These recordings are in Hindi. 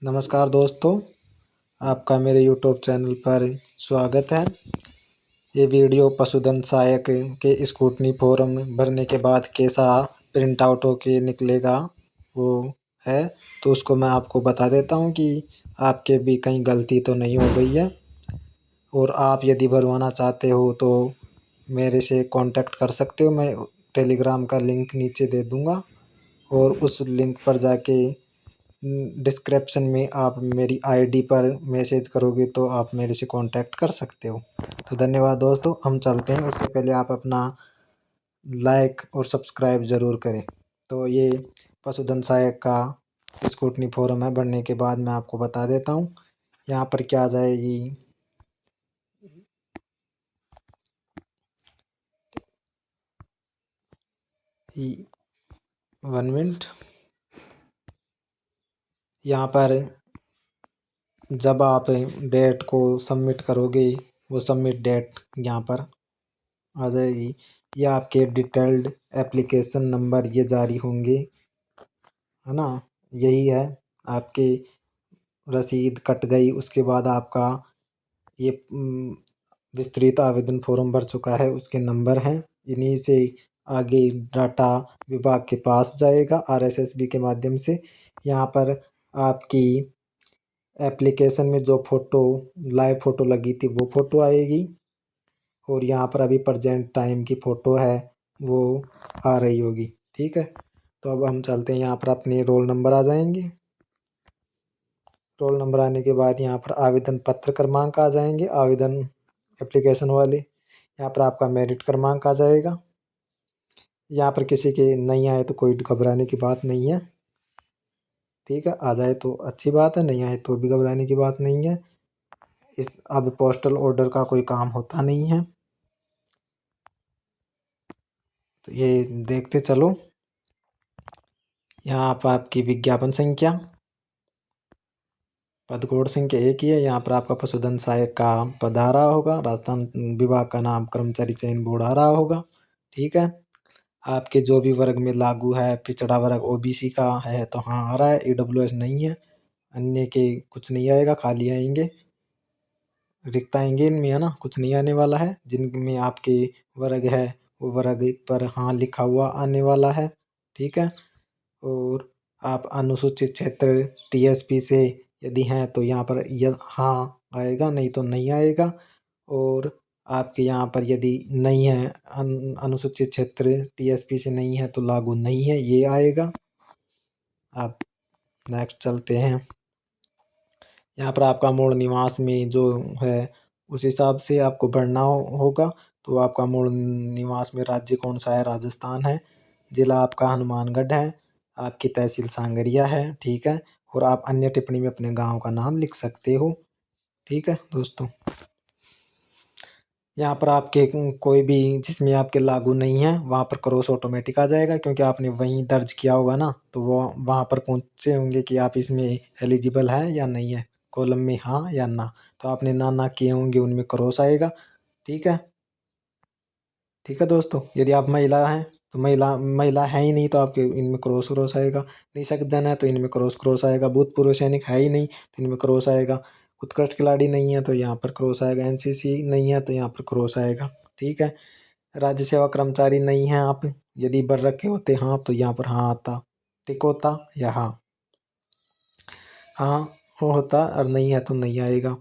नमस्कार दोस्तों, आपका मेरे यूट्यूब चैनल पर स्वागत है। ये वीडियो पशुधन सहायक के स्क्रूटनी फॉर्म भरने के बाद कैसा प्रिंट आउट होके निकलेगा वो है। तो उसको मैं आपको बता देता हूँ कि आपके भी कहीं गलती तो नहीं हो गई है। और आप यदि भरवाना चाहते हो तो मेरे से कांटेक्ट कर सकते हो। मैं टेलीग्राम का लिंक नीचे दे दूँगा और उस लिंक पर जाके डिस्क्रिप्शन में आप मेरी आईडी पर मैसेज करोगे तो आप मेरे से कांटेक्ट कर सकते हो। तो धन्यवाद दोस्तों, हम चलते हैं। उससे पहले आप अपना लाइक और सब्सक्राइब ज़रूर करें। तो ये पशुधन सहायक का स्क्रूटनी फॉर्म है, भरने के बाद मैं आपको बता देता हूँ। यहाँ पर क्या आ जाएगी, 1 मिनट। यहाँ पर जब आप डेट को सबमिट करोगे, वो सबमिट डेट यहाँ पर आ जाएगी। ये आपके डिटेल्ड एप्लीकेशन नंबर ये जारी होंगे, है ना। यही है, आपके रसीद कट गई उसके बाद आपका ये विस्तृत आवेदन फॉर्म भर चुका है, उसके नंबर हैं। इन्हीं से आगे डाटा विभाग के पास जाएगा आरएसएसबी के माध्यम से। यहाँ पर आपकी एप्लीकेशन में जो फ़ोटो लाइव फ़ोटो लगी थी वो फ़ोटो आएगी और यहाँ पर अभी प्रेजेंट टाइम की फ़ोटो है वो आ रही होगी। ठीक है, तो अब हम चलते हैं। यहाँ पर अपने रोल नंबर आ जाएंगे। रोल नंबर आने के बाद यहाँ पर आवेदन पत्र क्रमांक आ जाएंगे, आवेदन एप्लीकेशन वाले। यहाँ पर आपका मेरिट क्रमांक आ जाएगा। यहाँ पर किसी के नहीं आए तो कोई घबराने की बात नहीं है। ठीक है, आ जाए तो अच्छी बात है, नहीं आए तो भी घबराने की बात नहीं है। इस अब पोस्टल ऑर्डर का कोई काम होता नहीं है। तो ये देखते चलो। यहाँ पर आपकी विज्ञापन संख्या पद कोड संख्या 1 ही है। यहाँ पर आपका पशुधन सहायक का पद आ रहा होगा, राजस्थान विभाग का नाम कर्मचारी चयन बोर्ड आ रहा होगा। ठीक है, आपके जो भी वर्ग में लागू है, पिछड़ा वर्ग ओबीसी का है तो हाँ आ रहा है, ईडब्ल्यूएस नहीं है। अन्य के कुछ नहीं आएगा, खाली आएंगे, रिक्त आएंगे इनमें, है ना। कुछ नहीं आने वाला है। जिनमें आपके वर्ग है वो वर्ग पर हाँ लिखा हुआ आने वाला है। ठीक है, और आप अनुसूचित क्षेत्र टीएसपी से यदि हैं तो यहाँ पर हाँ आएगा, नहीं तो नहीं आएगा। और आपके यहाँ पर यदि नहीं है, अनुसूचित क्षेत्र टीएसपी से नहीं है तो लागू नहीं है, ये आएगा। आप नेक्स्ट चलते हैं। यहाँ पर आपका मूल निवास में जो है उस हिसाब से आपको भरना होगा। तो आपका मूल निवास में राज्य कौन सा है, राजस्थान है। जिला आपका हनुमानगढ़ है। आपकी तहसील सांगरिया है। ठीक है, और आप अन्य टिप्पणी में अपने गांव का नाम लिख सकते हो। ठीक है दोस्तों, यहाँ पर आपके कोई भी जिसमें आपके लागू नहीं है वहाँ पर क्रॉस ऑटोमेटिक आ जाएगा, क्योंकि आपने वहीं दर्ज किया होगा ना, तो वो वहाँ पर पहुँचे होंगे कि आप इसमें एलिजिबल है या नहीं है, कॉलम में हाँ या ना। तो आपने ना किए होंगे, उनमें क्रॉस आएगा। ठीक है, ठीक है दोस्तों। यदि आप महिला हैं तो महिला महिला है ही नहीं तो आपके इनमें क्रॉस क्रॉस आएगा। निःशक्त जन है तो इनमें क्रॉस क्रॉस आएगा। भूतपूर्व सैनिक है ही नहीं तो इनमें क्रॉस आएगा। उत्कृष्ट खिलाड़ी नहीं है तो यहाँ पर क्रॉस आएगा। एनसीसी नहीं है तो यहाँ पर क्रॉस आएगा। ठीक है, राज्य सेवा कर्मचारी नहीं है आप, यदि भर रखे होते हाँ तो यहाँ पर हाँ आता, टिक होता या हाँ हाँ वो होता, और नहीं है तो नहीं आएगा।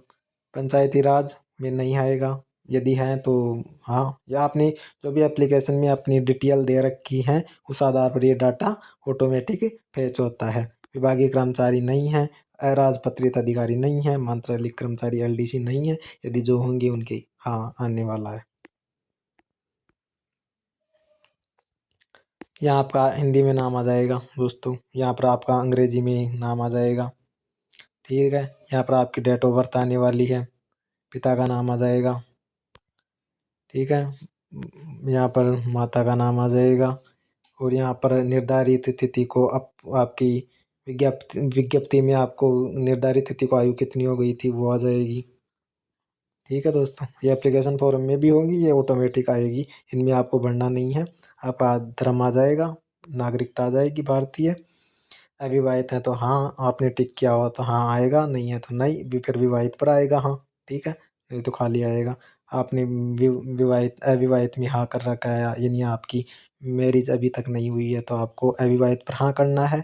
पंचायती राज में नहीं आएगा, यदि है तो हाँ, या आपने जो भी एप्लीकेशन में अपनी डिटेल दे रखी है उस आधार पर ये डाटा ऑटोमेटिक फैच होता है। विभागीय कर्मचारी नहीं है, अराजपत्रित अधिकारी नहीं है, मंत्रालय कर्मचारी एलडीसी नहीं है, यदि जो होंगे उनके हाँ आने वाला है। यहाँ आपका हिंदी में नाम आ जाएगा दोस्तों, यहाँ पर आपका अंग्रेजी में नाम आ जाएगा। ठीक है, यहाँ पर आपकी डेट ऑफ बर्थ आने वाली है, पिता का नाम आ जाएगा। ठीक है, यहाँ पर माता का नाम आ जाएगा। और यहाँ पर निर्धारित तिथि को आपकी विज्ञप्ति में आपको निर्धारित तिथि को आयु कितनी हो गई थी वो आ जाएगी। ठीक है दोस्तों, ये एप्लीकेशन फॉर्म में भी होंगी, ये ऑटोमेटिक आएगी, इनमें आपको भरना नहीं है। आपका धर्म आ जाएगा, नागरिकता आ जाएगी भारतीय। अविवाहित है तो हाँ आपने टिक किया हो तो हाँ आएगा, नहीं है तो नहीं, फिर विवाहित पर आएगा हाँ। ठीक है, नहीं तो खाली आएगा। आपने विवाहित अविवाहित में हाँ कर रखा है, यानी आपकी मैरिज अभी तक नहीं हुई है, तो आपको अविवाहित पर हाँ करना है।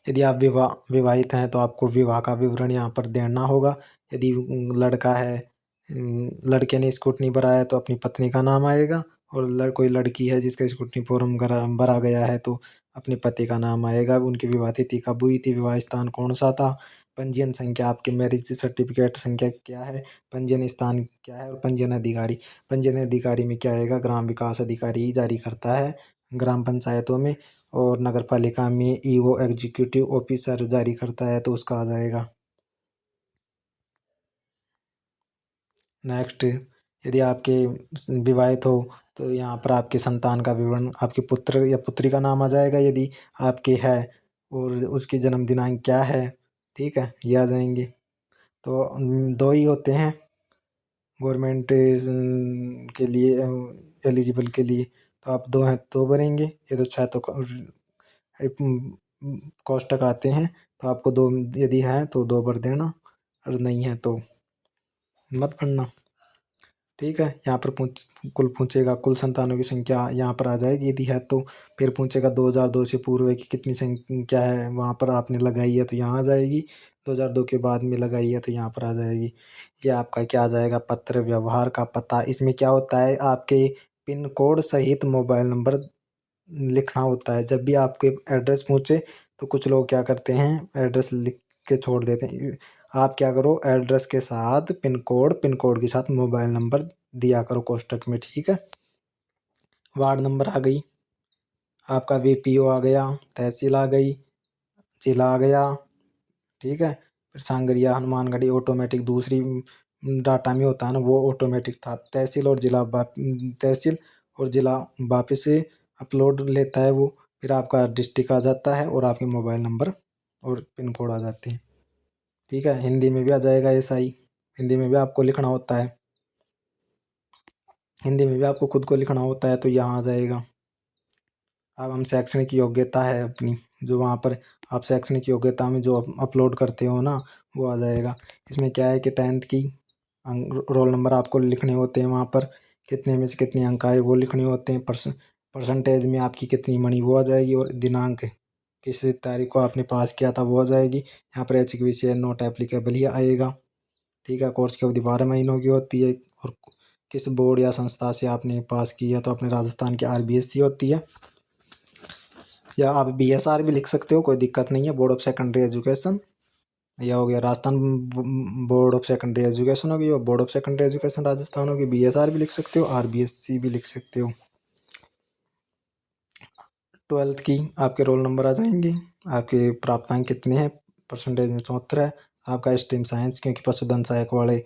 यदि आप विवाहित हैं तो आपको विवाह का विवरण यहाँ पर देना होगा। यदि लड़का है, लड़के ने स्कूटनी भरा है तो अपनी पत्नी का नाम आएगा, और कोई लड़की है जिसका स्कूटनी फॉर्म भरा गया है तो अपने पति का नाम आएगा। उनकी विवाह तिथि कब हुई थी, विवाह स्थान कौन सा था, पंजीयन संख्या, आपके मैरिज सर्टिफिकेट संख्या क्या है, पंजीयन स्थान क्या है, और पंजीयन अधिकारी। पंजीयन अधिकारी में क्या आएगा, ग्राम विकास अधिकारी ही जारी करता है ग्राम पंचायतों में, और नगर पालिका में ईओ एग्जीक्यूटिव ऑफिसर जारी करता है, तो उसका आ जाएगा। नेक्स्ट, यदि आपके विवाहित हो तो यहाँ पर आपके संतान का विवरण, आपके पुत्र या पुत्री का नाम आ जाएगा यदि आपके है, और उसकी जन्म दिनांक क्या है। ठीक है, ये आ जाएंगे। तो दो ही होते हैं गवर्नमेंट के लिए एलिजिबल के लिए, तो आप दो हैं दो भरेंगे, ये तो छः तो कोष्टक आते हैं, तो आपको दो यदि हैं तो दो भर देना, और नहीं है तो मत भरना। ठीक है, यहाँ पर कुल पूछेगा, कुल संतानों की संख्या यहाँ पर आ जाएगी यदि है तो। फिर पूछेगा 2002 से पूर्व की कितनी संख्या है, वहाँ पर आपने लगाई है तो यहाँ आ जाएगी, 2002 के बाद में लगाई है तो यहाँ पर आ जाएगी। ये आपका क्या आ जाएगा, पत्र व्यवहार का पता। इसमें क्या होता है, आपके पिन कोड सहित मोबाइल नंबर लिखना होता है। जब भी आपके एड्रेस पूछे तो कुछ लोग क्या करते हैं, एड्रेस लिख के छोड़ देते हैं। आप क्या करो, एड्रेस के साथ पिन कोड के साथ मोबाइल नंबर दिया करो कोष्टक में। ठीक है, वार्ड नंबर आ गई, आपका वीपीओ आ गया, तहसील आ गई, जिला आ गया। ठीक है, फिर सांगरिया हनुमानगढ़ी ऑटोमेटिक दूसरी डाटा में होता है ना, वो ऑटोमेटिक था। तहसील और जिला तहसील और जिला वापस से अपलोड लेता है वो। फिर आपका डिस्ट्रिक्ट आ जाता है, और आपके मोबाइल नंबर और पिन कोड आ जाते हैं। ठीक है, हिंदी में भी आ जाएगा एसआई, हिंदी में भी आपको लिखना होता है, हिंदी में भी आपको खुद को लिखना होता है, तो यहाँ आ जाएगा। अब हम शैक्षणिक योग्यता है अपनी, जो वहाँ पर आप शैक्षणिक योग्यता में जो अपलोड करते हो ना, वो आ जाएगा। इसमें क्या है कि 10th की रोल नंबर आपको लिखने होते हैं, वहाँ पर कितने में से कितने अंक आए वो लिखने होते हैं। परसेंटेज में आपकी कितनी मनी वो आ जाएगी, और दिनांक किस तारीख को आपने पास किया था वो आ जाएगी। यहाँ पर ऐच्छिक विषय नॉट एप्लीकेबल ही आएगा। ठीक है, कोर्स की अवधि 12 महीनों की होती है, और किस बोर्ड या संस्था से आपने पास किया, तो अपने राजस्थान की आरबीएससी होती है, या आप बीएसआर भी लिख सकते हो, कोई दिक्कत नहीं है, बोर्ड ऑफ सेकेंडरी एजुकेशन। यह हो गया Rajasthan board of secondary education हो गई, और board of secondary education Rajasthan होगी। बीएसआर भी लिख सकते हो, आरबीएससी भी लिख सकते हो। 12th की आपके रोल नंबर आ जाएंगे, आपके प्राप्तांक कितने हैं, परसेंटेज में 74 है। आपका स्ट्रीम साइंस, क्योंकि पशुधन सहायक वाले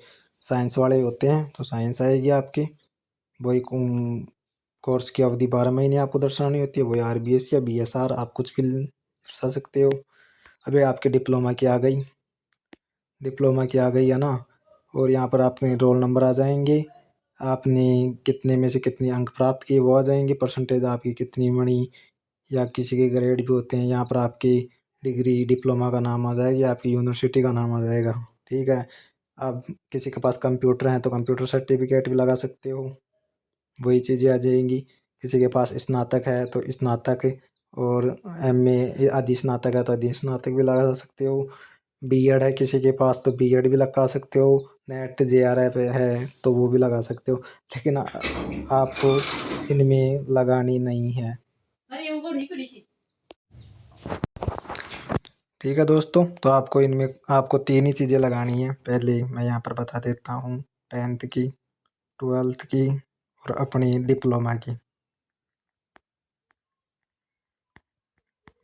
साइंस वाले होते हैं, तो साइंस आएगी आपकी। वही कोर्स की अवधि 12 महीने आपको दर्शानी होती है, वही आरबीएस या बीएसआर आप कुछ भी दर्शा सकते हो। अभी आपके डिप्लोमा की आ गई, डिप्लोमा की आ गई है ना, और यहाँ पर आपके रोल नंबर आ जाएंगे, आपने कितने में से कितने अंक प्राप्त किए वो आ जाएंगे, परसेंटेज आपकी कितनी बनी, या किसी के ग्रेड भी होते हैं। यहाँ पर आपकी डिग्री डिप्लोमा का नाम आ जाएगी, आपकी यूनिवर्सिटी का नाम आ जाएगा। ठीक है, अब किसी के पास कंप्यूटर है तो कंप्यूटर सर्टिफिकेट भी लगा सकते हो, वही चीज़ें आ जाएंगी। किसी के पास स्नातक है तो स्नातक, और एमए आदि स्नातक है तो आदि स्नातक भी लगा सकते हो। बीएड है किसी के पास तो बीएड भी लगा सकते हो। नेट जेआरएफ है तो वो भी लगा सकते हो, लेकिन आपको इनमें लगानी नहीं है। ठीक है दोस्तों, तो आपको इनमें आपको तीन ही चीज़ें लगानी है। पहले मैं यहाँ पर बता देता हूँ, 10th की, 12th की, और अपनी डिप्लोमा की।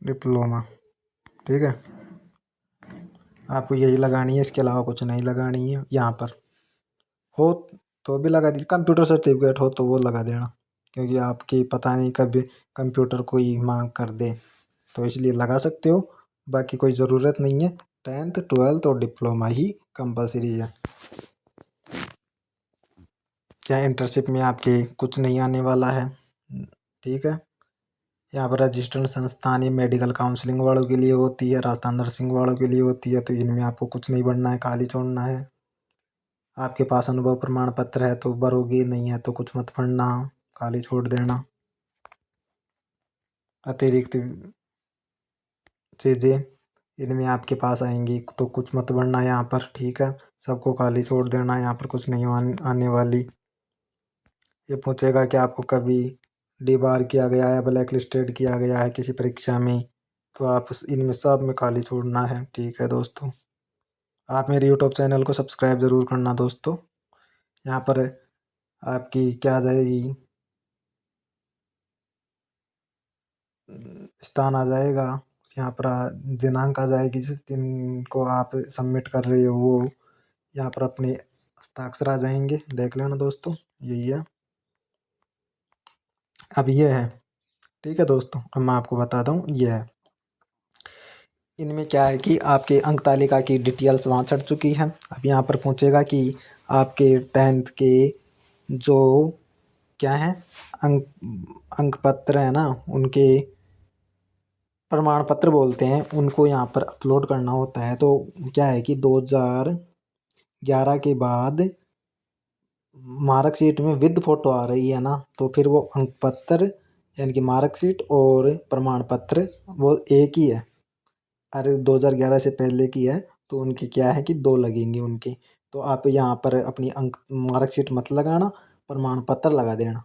डिप्लोमा, ठीक है, आपको यही लगानी है, इसके अलावा कुछ नहीं लगानी है। यहाँ पर हो तो भी लगा दीजिए, कंप्यूटर सर्टिफिकेट हो तो वो लगा देना, क्योंकि आपकी पता नहीं कभी कंप्यूटर कोई मांग कर दे, तो इसलिए लगा सकते हो, बाकी कोई ज़रूरत नहीं है। 10th 12th और डिप्लोमा ही कंपलसरी है। क्या इंटर्नशिप में आपके कुछ नहीं आने वाला है। ठीक है, यहाँ पर रजिस्टर्ड संस्थान, ये मेडिकल काउंसलिंग वालों के लिए होती है, राजस्थान नर्सिंग वालों के लिए होती है। तो इनमें आपको कुछ नहीं भरना है, खाली छोड़ना है। आपके पास अनुभव प्रमाण पत्र है तो भरोगे, नहीं है तो कुछ मत भरना, खाली छोड़ देना। अतिरिक्त चीज़ें इनमें आपके पास आएंगी तो कुछ मत भरना यहाँ पर, ठीक है। सबको खाली छोड़ देना, यहाँ पर कुछ नहीं आने वाली। ये पूछेगा कि आपको कभी डिबार किया गया है, ब्लैक लिस्टेड किया गया है किसी परीक्षा में, तो आप इनमें सब में खाली छोड़ना है, ठीक है दोस्तों। आप मेरे यूट्यूब चैनल को सब्सक्राइब ज़रूर करना दोस्तों। यहाँ पर आपकी क्या आ जाएगी, स्थान आ जाएगा, यहाँ पर दिनांक आ जाएगी जिस दिन को आप सबमिट कर रहे हो वो, यहाँ पर अपने हस्ताक्षर आ जाएंगे, देख लेना दोस्तों, यही है। अब ये है, ठीक है दोस्तों। अब मैं आपको बताता हूँ, ये है। इनमें क्या है कि आपके अंक तालिका की डिटेल्स वहाँ चढ़ चुकी है। अब यहाँ पर पूछेगा कि आपके 10th के जो क्या है अंक अंक पत्र है ना, उनके प्रमाण पत्र बोलते हैं, उनको यहाँ पर अपलोड करना होता है। तो क्या है कि 2011 के बाद मार्कशीट में विद फोटो आ रही है ना, तो फिर वो अंक पत्र यानी कि मार्कशीट और प्रमाण पत्र वो एक ही है। अरे 2011 से पहले की है तो उनकी क्या है कि दो लगेंगे उनकी। तो आप यहाँ पर अपनी अंक मार्कशीट मत लगाना, प्रमाण पत्र लगा देना,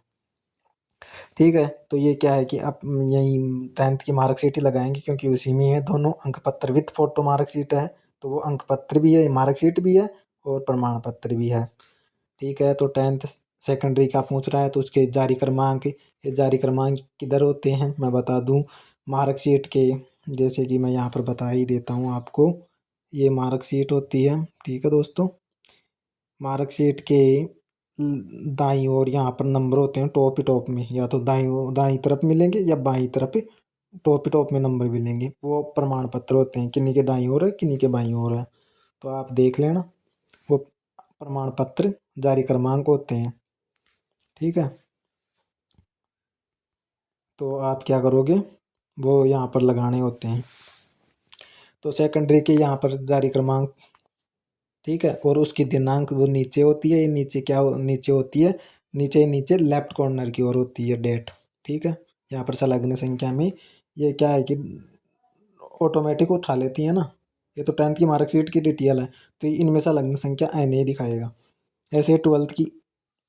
ठीक है। तो ये क्या है कि आप यही 10th की मार्कशीट ही लगाएंगे क्योंकि उसी में है दोनों, अंक पत्र विथ फोटो मार्कशीट है तो वो अंक पत्र भी है, मार्कशीट भी है और प्रमाण पत्र भी है, ठीक है। तो 10th सेकेंडरी का पूछ रहा है तो उसके जारी क्रमांक, ये जारी क्रमांक किधर होते हैं मैं बता दूं, मार्कशीट के, जैसे कि मैं यहाँ पर बता ही देता हूँ आपको। ये मार्कशीट होती है, ठीक है दोस्तों। मार्कशीट के दाईं ओर यहाँ पर नंबर होते हैं टॉप ही टॉप में, या तो दाईं तरफ मिलेंगे या बाईं तरफ टॉप ही टॉप में नंबर मिलेंगे, वो प्रमाण पत्र होते हैं, किन्हीं के दाईं ओर है किन्हीं के बाईं ओर है, तो आप देख लेना, वो प्रमाण पत्र जारी क्रमांक होते हैं, ठीक है। तो आप क्या करोगे, वो यहाँ पर लगाने होते हैं। तो सेकेंडरी के यहाँ पर जारी क्रमांक, ठीक है, और उसकी दिनांक वो नीचे होती है, ये नीचे क्या नीचे होती है, नीचे नीचे लेफ्ट कॉर्नर की ओर होती है डेट, ठीक है। यहाँ पर संलग्न संख्या में ये क्या है कि ऑटोमेटिक उठा लेती है ना, ये तो 10th की मार्कशीट की डिटेल है तो इनमें संलग्न संख्या एन ए दिखाएगा, ऐसे 12th की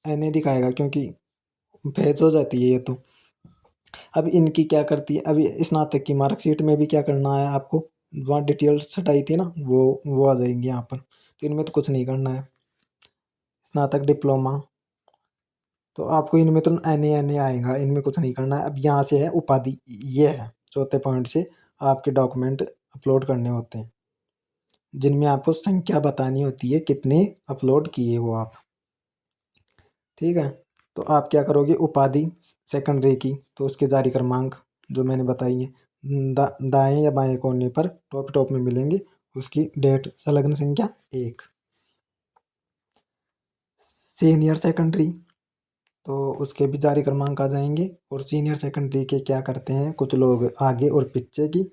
एन ए दिखाएगा क्योंकि फेज हो जाती है ये तो। अब इनकी क्या करती है, अभी स्नातक की मार्कशीट में भी क्या करना है आपको, वहाँ डिटेल्स छटाई थी ना, वो आ जाएंगी यहाँ पर, तो इनमें तो कुछ नहीं करना है। स्नातक डिप्लोमा, तो आपको इनमें तो एन ए आएगा, इनमें कुछ नहीं करना है। अब यहाँ से है उपाधि, ये है चौथे पॉइंट से आपके डॉक्यूमेंट अपलोड करने होते हैं, जिनमें आपको संख्या बतानी होती है कितने अपलोड किए हो आप, ठीक है। तो आप क्या करोगे, उपाधि सेकेंडरी की, तो उसके जारी क्रमांक जो मैंने बताई है दाएं या बाएं कोने पर टॉप टॉप में मिलेंगे, उसकी डेट संलग्न संख्या 1। सीनियर सेकेंडरी, तो उसके भी जारी क्रमांक आ जाएंगे, और सीनियर सेकेंडरी के क्या करते हैं कुछ लोग आगे और पीछे की,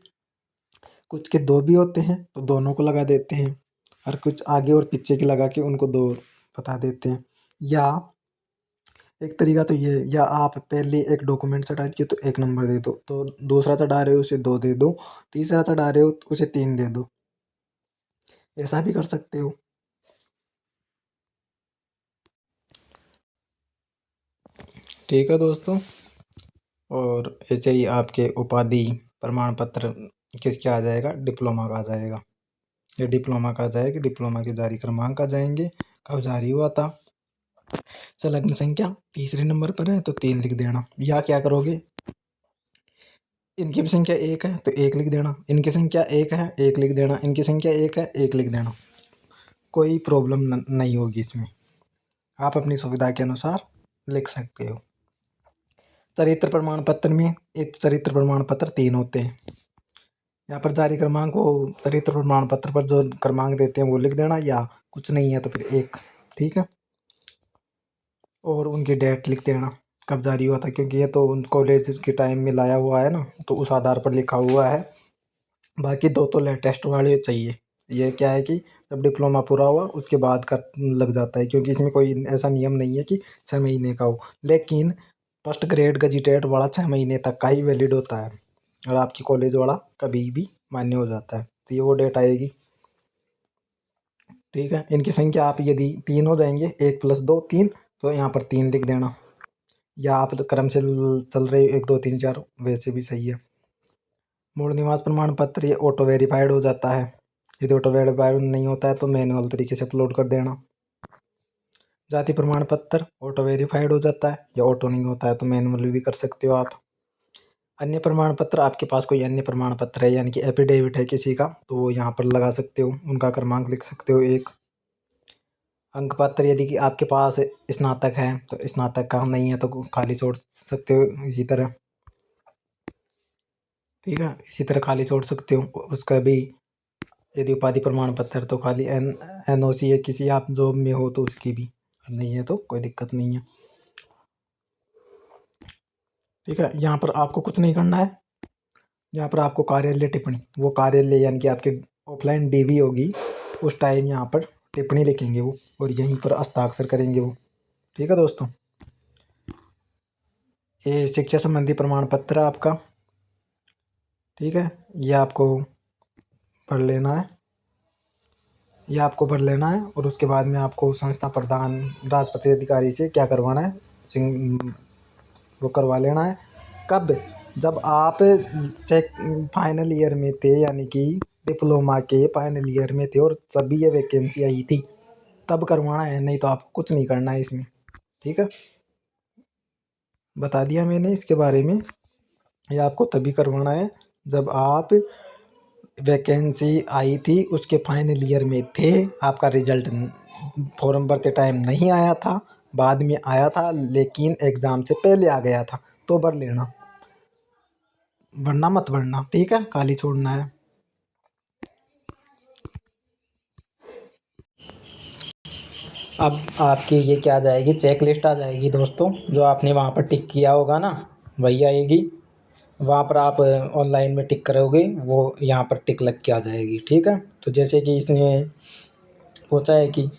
कुछ के दो भी होते हैं तो दोनों को लगा देते हैं, और कुछ आगे और पीछे की लगा के उनको दो बता देते हैं। या एक तरीका तो ये, या आप पहले एक डॉक्यूमेंट चढ़ा दिए तो एक नंबर दे दो, तो दूसरा चढ़ा रहे हो उसे दो दे दो, तीसरा चढ़ा रहे हो उसे तीन दे दो, ऐसा भी कर सकते हो, ठीक है दोस्तों। और ऐसे ही आपके उपाधि प्रमाण पत्र किसका आ जाएगा, डिप्लोमा का आ जाएगा, ये डिप्लोमा का आ जाएगा, डिप्लोमा के जारी क्रमांक आ जाएंगे, कब जारी हुआ था, संलग्न संख्या तीसरे नंबर पर है तो 3 लिख देना। या क्या करोगे, इनकी भी संख्या 1 है तो 1 लिख देना, इनकी संख्या 1 है 1 लिख देना, इनकी संख्या 1 है 1 लिख देना, कोई प्रॉब्लम नहीं होगी इसमें, आप अपनी सुविधा के अनुसार लिख सकते हो। चरित्र प्रमाण पत्र में एक चरित्र प्रमाण पत्र 3 होते हैं, यहाँ पर जारी क्रमांक को चरित्र प्रमाण पत्र पर जो क्रमांक देते हैं वो लिख देना, या कुछ नहीं है तो फिर 1, ठीक है, और उनकी डेट लिख देना, कब जारी हुआ था, क्योंकि ये तो कॉलेज के टाइम में लाया हुआ है ना, तो उस आधार पर लिखा हुआ है। बाकी दो तो लेटेस्ट वाले चाहिए। ये क्या है कि जब डिप्लोमा पूरा हुआ उसके बाद का लग जाता है, क्योंकि इसमें कोई ऐसा नियम नहीं है कि 6 महीने का हो। लेकिन फर्स्ट ग्रेड गजिटेड वाला 6 महीने तक का ही वैलिड होता है, और आपकी कॉलेज वाला कभी भी मान्य हो जाता है। तो ये वो डेट आएगी, ठीक है। इनकी संख्या आप यदि 3 हो जाएंगे, 1+2 3, तो यहाँ पर 3 लिख देना, या आप तो क्रम से चल रहे 1 2 3 4, वैसे भी सही है। मूल निवास प्रमाण पत्र ये ऑटो वेरीफाइड हो जाता है। यदि ऑटो वेरीफाइड नहीं होता है तो मैनुअल तरीके से अपलोड कर देना। जाति प्रमाण पत्र ऑटो वेरीफाइड हो जाता है, या ऑटो नहीं होता है तो मैनुअल भी कर सकते हो आप। अन्य प्रमाण पत्र, आपके पास कोई अन्य प्रमाण पत्र है यानी कि एफिडेविट है किसी का, तो वो यहाँ पर लगा सकते हो, उनका क्रमांक लिख सकते हो 1। अंक पत्र, यदि कि आपके पास स्नातक है तो स्नातक का नहीं है तो खाली छोड़ सकते हो इसी तरह, ठीक है। इसी तरह खाली छोड़ सकते हो। उसका भी यदि उपाधि प्रमाण पत्र तो खाली NOC है, किसी आप जॉब में हो तो उसकी भी, नहीं है तो कोई दिक्कत नहीं है, ठीक है। यहाँ पर आपको कुछ नहीं करना है। यहाँ पर आपको कार्यालय टिप्पणी, वो कार्यालय यानी कि आपकी ऑफलाइन DV होगी उस टाइम यहाँ पर टिप्पणी लिखेंगे वो, और यहीं पर हस्ताक्षर करेंगे वो, ठीक है दोस्तों। ये शिक्षा संबंधी प्रमाण पत्र आपका, ठीक है। ये आपको पढ़ लेना है, ये आपको पढ़ लेना है, और उसके बाद में आपको संस्था प्रधान राजपत्रित अधिकारी से क्या करवाना है, वो करवा लेना है। कब? जब आप फाइनल ईयर में थे, यानी कि डिप्लोमा के फाइनल ईयर में थे और तभी ये वैकेंसी आई थी, तब करवाना है, नहीं तो आपको कुछ नहीं करना है इसमें, ठीक है। बता दिया मैंने इसके बारे में। ये आपको तभी करवाना है जब आप वैकेंसी आई थी उसके फाइनल ईयर में थे, आपका रिजल्ट फॉर्म भरते टाइम नहीं आया था, बाद में आया था, लेकिन एग्ज़ाम से पहले आ गया था, तो भर लेना, वरना मत भरना, ठीक है, खाली छोड़ना है। अब आपकी ये क्या आ जाएगी, चेक लिस्ट आ जाएगी दोस्तों, जो आपने वहाँ पर टिक किया होगा ना वही आएगी। वहाँ पर आप ऑनलाइन में टिक करोगे, वो यहाँ पर टिक लग के आ जाएगी, ठीक है। तो जैसे कि इसने पूछा है कि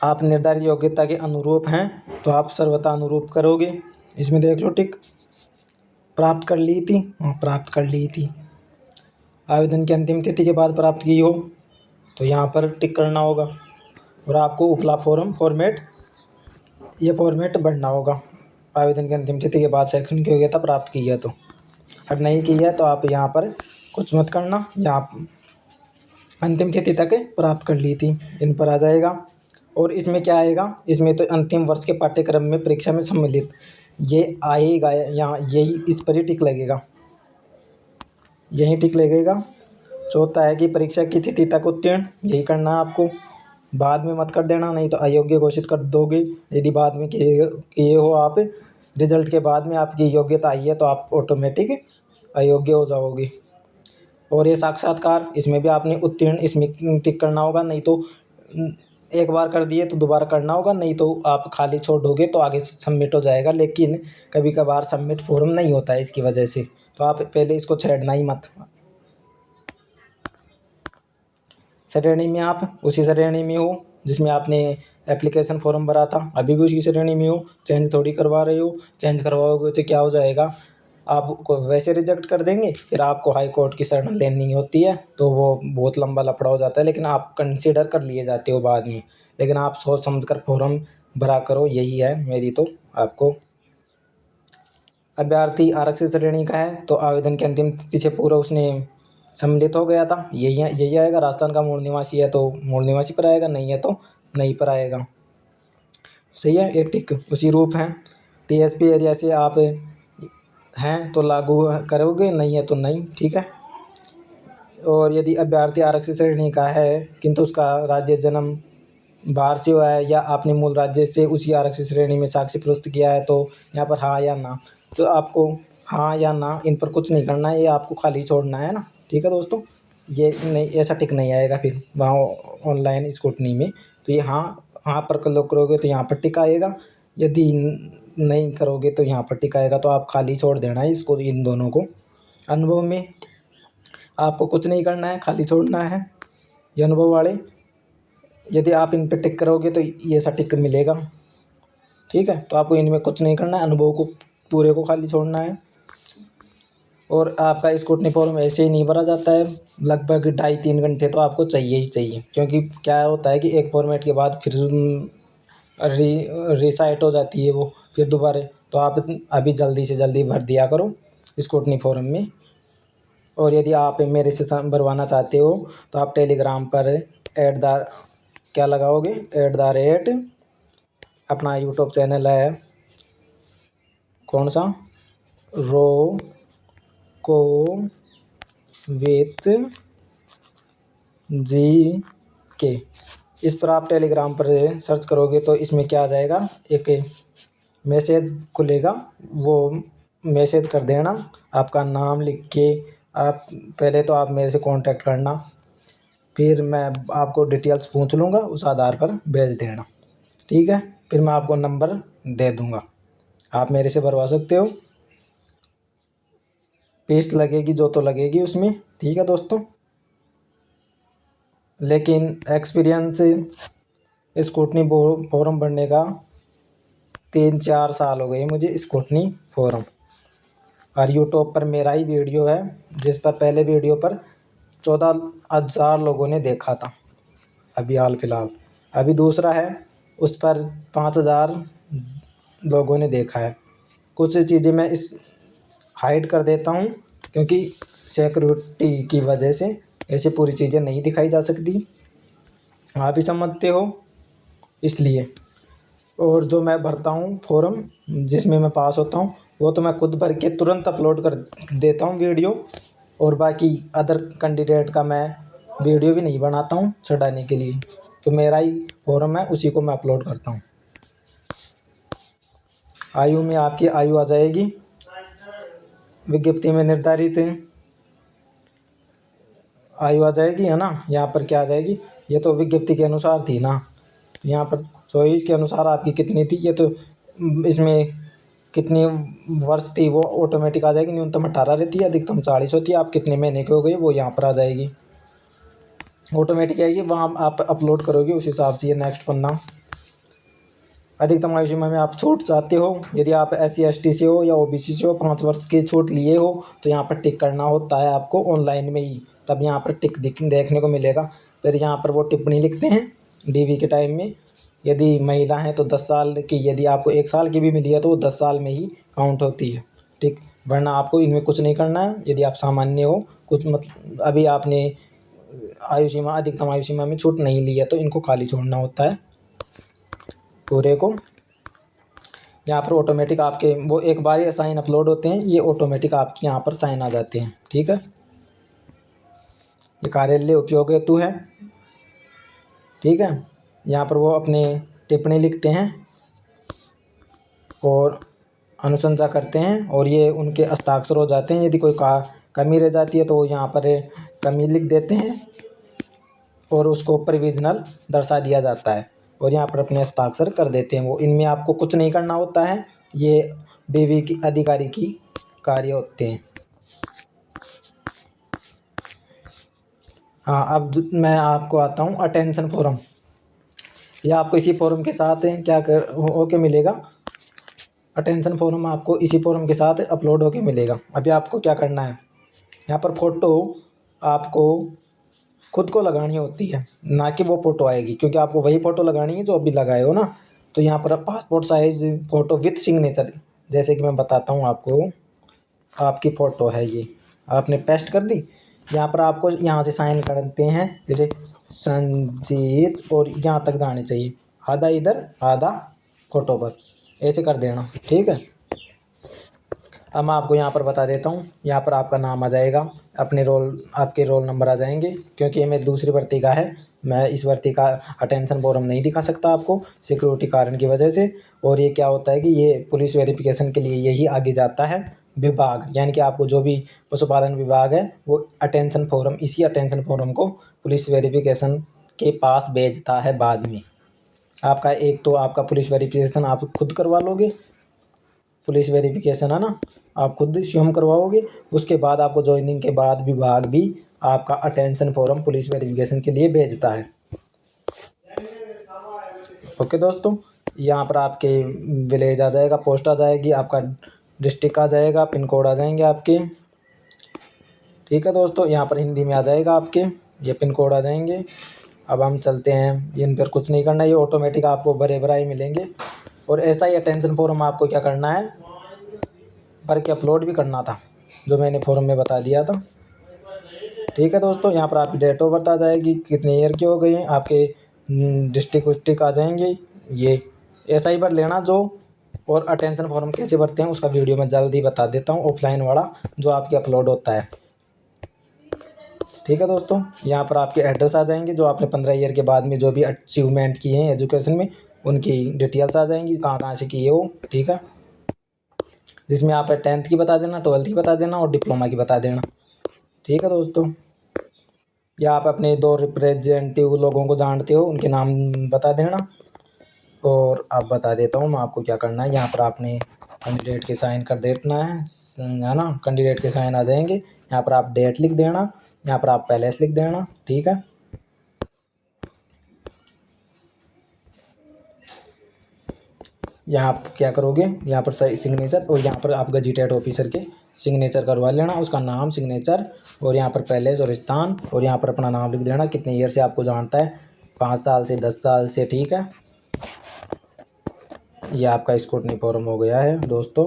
आप निर्धारित योग्यता के अनुरूप हैं, तो आप सर्वथा अनुरूप करोगे, इसमें देख लो टिक। प्राप्त कर ली थी, प्राप्त कर ली थी। आवेदन की अंतिम तिथि के बाद प्राप्त की हो तो यहाँ पर टिक करना होगा, और आपको उपला फॉर्मेट, ये फॉर्मेट भरना होगा। आवेदन की अंतिम तिथि के बाद शैक्षणिक योग्यता प्राप्त की है तो, और नहीं की है तो आप यहाँ पर कुछ मत करना, यहाँ अंतिम तिथि तक प्राप्त कर ली थी, इन पर आ जाएगा। और इसमें क्या आएगा, इसमें तो अंतिम वर्ष के पाठ्यक्रम में परीक्षा में सम्मिलित, ये आएगा यहाँ, यही इस पर ही टिक लगेगा, यही टिक लगेगा। चौथा है कि परीक्षा की तिथि तक उत्तीर्ण, यही करना है आपको, बाद में मत कर देना, नहीं तो अयोग्य घोषित कर दोगे। यदि बाद में किए हो आप, रिजल्ट के बाद में आपकी योग्यता आई है तो आप ऑटोमेटिक अयोग्य हो जाओगे। और ये साक्षात्कार, इसमें भी आपने उत्तीर्ण इसमें टिक करना होगा, नहीं तो एक बार कर दिए तो दोबारा करना होगा, नहीं तो आप खाली छोड़ दोगे तो आगे सबमिट हो जाएगा, लेकिन कभी कभार सबमिट फॉर्म नहीं होता है इसकी वजह से, तो आप पहले इसको छेड़ना ही मत। श्रेणी में आप उसी श्रेणी में हो जिसमें आपने एप्लीकेशन फॉर्म भरा था, अभी भी उसी श्रेणी में हो, चेंज थोड़ी करवा रहे हो। चेंज करवाओगे तो क्या हो जाएगा, आपको वैसे रिजेक्ट कर देंगे, फिर आपको हाई कोर्ट की शरण लेनी होती है, तो वो बहुत लंबा लफड़ा हो जाता है, लेकिन आप कंसीडर कर लिए जाते हो बाद में। लेकिन आप सोच समझ कर फॉर्म भरा करो, यही है मेरी तो आपको। अभ्यर्थी आरक्षित श्रेणी का है तो आवेदन के अंतिम तिथि से पूर्व उसने सम्मिलित हो गया था, यही आएगा। राजस्थान का मूल निवासी है तो मूल निवासी पर आएगा, नहीं है तो नहीं पर आएगा, सही है। ये टिक उसी रूप है। TSP एरिया से आप हैं तो लागू करोगे, नहीं है तो नहीं, ठीक है। और यदि अभ्यर्थी आरक्षित श्रेणी का है किंतु उसका राज्य जन्म बाहर से हुआ है, या आपने मूल राज्य से उसी आरक्षित श्रेणी में साक्ष्य प्रस्तुत किया है, तो यहाँ पर हाँ या ना, तो आपको हाँ या ना इन पर कुछ नहीं करना है, ये आपको खाली छोड़ना है ना, ठीक है दोस्तों। ये नहीं, ऐसा टिक नहीं आएगा फिर वहाँ ऑनलाइन स्क्रूटनी में, तो ये हाँ, हाँ पर क्लिक करोगे तो यहाँ पर टिक आएगा, यदि नहीं करोगे तो यहाँ पर टिक आएगा, तो आप खाली छोड़ देना है इसको, इन दोनों को। अनुभव में आपको कुछ नहीं करना है, खाली छोड़ना है ये अनुभव वाले। यदि आप इन पे टिक करोगे तो ये सा टिक मिलेगा, ठीक है। तो आपको इनमें कुछ नहीं करना है, अनुभव को पूरे को खाली छोड़ना है। और आपका स्क्रूटनी फॉर्म ऐसे ही नहीं भरा जाता है, लगभग 2.5-3 घंटे तो आपको चाहिए ही चाहिए, क्योंकि क्या होता है कि एक फॉर्मेट के बाद फिर रीसाइट हो जाती है वो, फिर दोबारा। तो आप अभी जल्दी से जल्दी भर दिया करो स्क्रूटनी फॉर्म में। और यदि आप मेरे से भरवाना चाहते हो तो आप टेलीग्राम पर क्या लगाओगे, अपना यूट्यूब चैनल है कौन सा, रो को विथ जी के, इस पर आप टेलीग्राम पर सर्च करोगे तो इसमें क्या आ जाएगा, एक मैसेज खुलेगा, वो मैसेज कर देना, आपका नाम लिख के। आप पहले तो आप मेरे से कांटेक्ट करना, फिर मैं आपको डिटेल्स पूछ लूँगा, उस आधार पर भेज देना, ठीक है। फिर मैं आपको नंबर दे दूँगा, आप मेरे से भरवा सकते हो। फीस लगेगी जो तो लगेगी उसमें, ठीक है दोस्तों। लेकिन एक्सपीरियंस स्कूटनी फॉर्म भरने का 3-4 साल हो गए मुझे स्कूटनी फॉर्म। और यूट्यूब पर मेरा ही वीडियो है, जिस पर पहले वीडियो पर 14,000 लोगों ने देखा था अभी हाल फिलहाल। अभी दूसरा है, उस पर 5,000 लोगों ने देखा है। कुछ चीज़ें मैं इस हाइड कर देता हूँ, क्योंकि सिक्योरिटी की वजह से ऐसे पूरी चीज़ें नहीं दिखाई जा सकती, आप ही समझते हो, इसलिए। और जो मैं भरता हूँ फॉर्म, जिसमें मैं पास होता हूँ, वो तो मैं खुद भर के तुरंत अपलोड कर देता हूँ वीडियो। और बाकी अदर कैंडिडेट का मैं वीडियो भी नहीं बनाता हूँ चढ़ाने के लिए, तो मेरा ही फॉर्म है, उसी को मैं अपलोड करता हूँ। आयु में आपकी आयु आ जाएगी विज्ञप्ति में निर्धारित आयु आ जाएगी, है ना। यहाँ पर क्या आ जाएगी, ये तो विज्ञप्ति के अनुसार थी ना, तो यहाँ पर चॉइस के अनुसार आपकी कितनी थी, ये तो इसमें कितनी वर्ष थी वो ऑटोमेटिक आ जाएगी। न्यूनतम 18 रहती है, अधिकतम 40 होती है। आप कितने महीने के हो गए वो यहाँ पर आ जाएगी, ऑटोमेटिक आएगी, वहाँ आप अपलोड करोगे उस हिसाब से। ये नेक्स्ट पन्ना, अधिकतम आयु सीमा में आप छूट चाहते हो, यदि आप SC ST से हो या OBC से हो, 5 वर्ष की छूट लिए हो, तो यहाँ पर टिक करना होता है आपको ऑनलाइन में ही, तब यहाँ पर टिक देखने को मिलेगा। फिर यहाँ पर वो टिप्पणी लिखते हैं DV के टाइम में, यदि महिला है तो 10 साल की, यदि आपको 1 साल की भी मिली है तो वो 10 साल में ही काउंट होती है, ठीक। वरना आपको इनमें कुछ नहीं करना है। यदि आप सामान्य हो, कुछ मतलब अभी आपने आयु सीमा, अधिकतम आयु सीमा में छूट नहीं ली है, तो इनको खाली छोड़ना होता है पूरे को। यहाँ पर ऑटोमेटिक आपके वो एक बार ही साइन अपलोड होते हैं, ये ऑटोमेटिक आपके यहाँ पर साइन आ जाते हैं, ठीक है। ये कार्यालय उपयोग हेतु है, ठीक है। यहाँ पर वो अपने टिप्पणी लिखते हैं और अनुशंसा करते हैं, और ये उनके हस्ताक्षर हो जाते हैं। यदि कोई कमी रह जाती है तो वो यहाँ पर कमी लिख देते हैं और उसको प्रोविजनल दर्शा दिया जाता है, और यहाँ पर अपने हस्ताक्षर कर देते हैं वो। इनमें आपको कुछ नहीं करना होता है, ये DV की अधिकारी की कार्य होते हैं। हाँ, अब मैं आपको आता हूँ अटेंशन फॉर्म। यह आपको इसी फॉर्म के साथ क्या होके मिलेगा, अटेंशन फॉर्म आपको इसी फॉर्म के साथ अपलोड होके मिलेगा। अभी आपको क्या करना है, यहाँ पर फ़ोटो आपको खुद को लगानी होती है, ना कि वो फ़ोटो आएगी, क्योंकि आपको वही फ़ोटो लगानी है जो अभी लगाए हो ना। तो यहाँ पर passport size photo with signature, जैसे कि मैं बताता हूँ आपको, आपकी फ़ोटो है ये, आपने पेस्ट कर दी। यहाँ पर आपको यहाँ से साइन करते हैं, जैसे संजीत, और यहाँ तक जाने चाहिए, आधा इधर आधा फ़ोटो पर, ऐसे कर देना, ठीक है। अब मैं आपको यहाँ पर बता देता हूँ, यहाँ पर आपका नाम आ जाएगा, आपके रोल नंबर आ जाएंगे, क्योंकि ये मेरी दूसरी भर्ती का है, मैं इस भर्ती का अटेंशन फॉर्म नहीं दिखा सकता आपको सिक्योरिटी कारण की वजह से। और ये क्या होता है कि ये पुलिस वेरिफिकेशन के लिए यही आगे जाता है विभाग, यानी कि आपको जो भी पशुपालन विभाग है वो अटेंशन फॉर्म, इसी अटेंशन फॉर्म को पुलिस वेरिफिकेशन के पास भेजता है बाद में, आपका एक तो आपका पुलिस वेरिफिकेशन आप खुद करवा लोगे, पुलिस वेरिफिकेशन है ना, आप खुद स्वयं करवाओगे। उसके बाद आपको ज्वाइनिंग के बाद विभाग भी आपका अटेंशन फॉर्म पुलिस वेरिफिकेशन के लिए भेजता है। ओके दोस्तों, यहाँ पर आपके विलेज आ जाएगा, पोस्ट आ जाएगी, आपका डिस्ट्रिक्ट आ जाएगा, पिन कोड आ जाएंगे आपके। ठीक है दोस्तों, यहाँ पर हिंदी में आ जाएगा आपके, ये पिन कोड आ जाएंगे। अब हम चलते हैं, इन पर कुछ नहीं करना, ये ऑटोमेटिक आपको भरे भराए मिलेंगे। और ऐसा ही अटेंशन फॉर्म आपको क्या करना है, भर के अपलोड भी करना था, जो मैंने फॉर्म में बता दिया था। ठीक है दोस्तों, यहाँ पर आपकी डेट ऑफ बर्थ आ जाएगी, कितने ईयर के हो गए हैं, आपके डिस्ट्रिक्ट विस्ट्रिक्ट आ जाएंगे। ये ऐसा ही भर लेना जो, और अटेंशन फॉर्म कैसे भरते हैं उसका वीडियो मैं जल्दी बता देता हूँ, ऑफलाइन वाला जो आपके अपलोड होता है। ठीक है दोस्तों, यहाँ पर आपके एड्रेस आ जाएंगे, जो आपने 15 ईयर के बाद में जो भी अचीवमेंट किए हैं एजुकेशन में, उनकी डिटेल्स आ जाएंगी, कहाँ कहाँ से किए हो। ठीक है, जिसमें आप 10th की बता देना, 12th की बता देना और डिप्लोमा की बता देना। ठीक है दोस्तों, या आप अपने 2 रिप्रेजेंटेटिव लोगों को जानते हो, उनके नाम बता देना। और अब बता देता हूँ मैं आपको क्या करना है। यहाँ पर आपने कैंडिडेट के साइन कर देना है ना, कैंडिडेट के साइन आ जाएंगे। यहाँ पर आप डेट लिख देना, यहाँ पर आप पैलेस लिख देना। ठीक है, यहाँ आप क्या करोगे, यहाँ पर सही सिग्नेचर, और यहाँ पर आप गजीटेड ऑफिसर के सिग्नेचर करवा लेना, उसका नाम, सिग्नेचर, और यहाँ पर पैलेस और स्थान, और यहाँ पर अपना नाम लिख देना, कितने ईयर से आपको जानता है, 5 साल से, 10 साल से। ठीक है, ये आपका स्क्रूटनी फॉर्म हो गया है दोस्तों।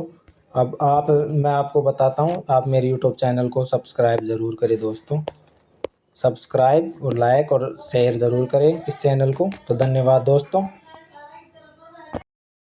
अब मैं आपको बताता हूँ, आप मेरे यूट्यूब चैनल को सब्सक्राइब ज़रूर करें दोस्तों, सब्सक्राइब और लाइक और शेयर ज़रूर करें इस चैनल को। तो धन्यवाद दोस्तों।